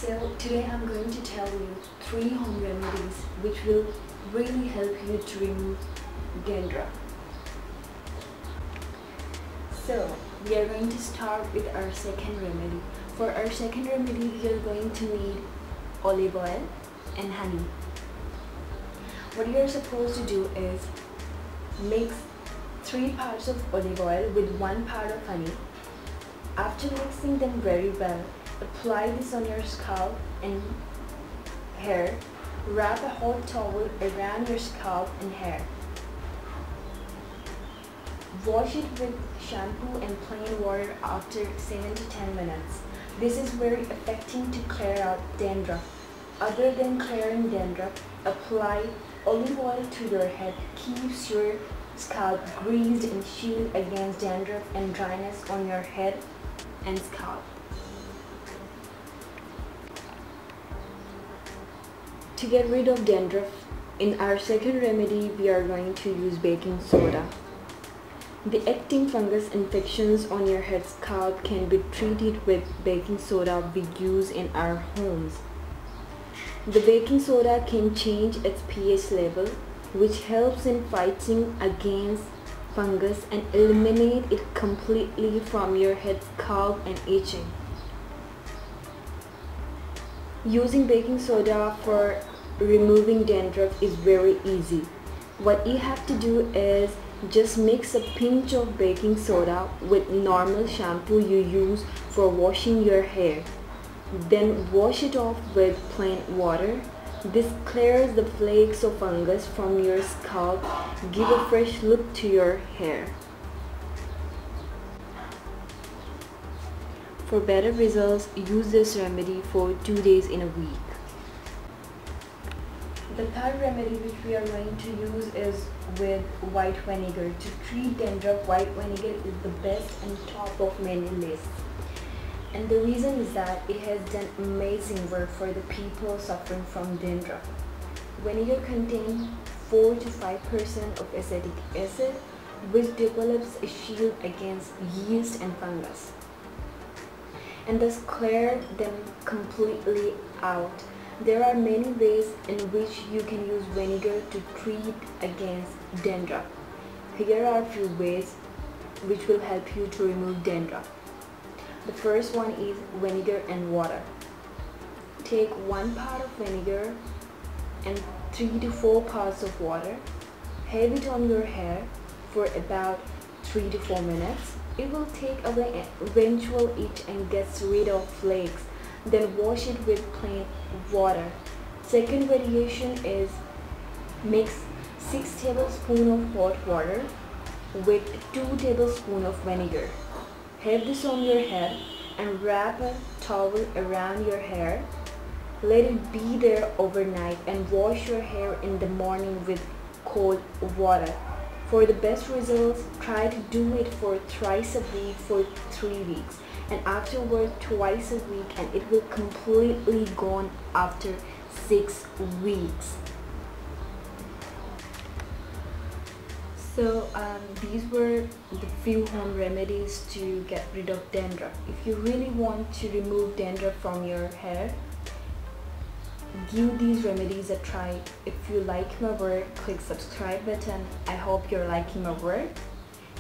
So today I'm going to tell you 3 home remedies which will really help you to remove dandruff. So we are going to start with our second remedy. For our second remedy we are going to need olive oil and honey. What you are supposed to do is mix 3 parts of olive oil with 1 part of honey. After mixing them very well, apply this on your scalp and hair. Wrap a hot towel around your scalp and hair. Wash it with shampoo and plain water after 7 to 10 minutes. This is very effective to clear out dandruff. Other than clearing dandruff, apply olive oil to your head. Keeps your scalp greased and shield against dandruff and dryness on your head and scalp. To get rid of dandruff, in our second remedy we are going to use baking soda. The acting fungus infections on your head scalp can be treated with baking soda we use in our homes. The baking soda can change its pH level, which helps in fighting against fungus and eliminate it completely from your head scalp and itching. Using baking soda for removing dandruff is very easy. What you have to do is just mix a pinch of baking soda with normal shampoo you use for washing your hair. Then wash it off with plain water. This clears the flakes of fungus from your scalp, give a fresh look to your hair. For better results, use this remedy for 2 days in a week. The third remedy which we are going to use is with white vinegar. To treat dandruff, white vinegar is the best and top of many lists. And the reason is that it has done amazing work for the people suffering from dandruff. Vinegar contains 4 to 5% of acetic acid, which develops a shield against yeast and fungus, and thus clear them completely out. There are many ways in which you can use vinegar to treat against dandruff. Here are a few ways which will help you to remove dandruff. The first one is vinegar and water. Take 1 part of vinegar and 3 to 4 parts of water. Have it on your hair for about 3 to 4 minutes. It will take away eventual itch and gets rid of flakes. Then wash it with plain water. Second variation is mix 6 tablespoons of hot water with 2 tablespoons of vinegar. Have this on your head and wrap a towel around your hair. Let it be there overnight and wash your hair in the morning with cold water. For the best results, try to do it for thrice a week for 3 weeks, and afterward twice a week, and it will completely gone after 6 weeks. So these were the few home remedies to get rid of dandruff. If you really want to remove dandruff from your hair, give these remedies a try. If you like my work, click subscribe button. I hope you're liking my work.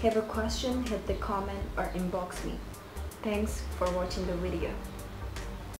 Have a question, hit the comment or inbox me. Thanks for watching the video.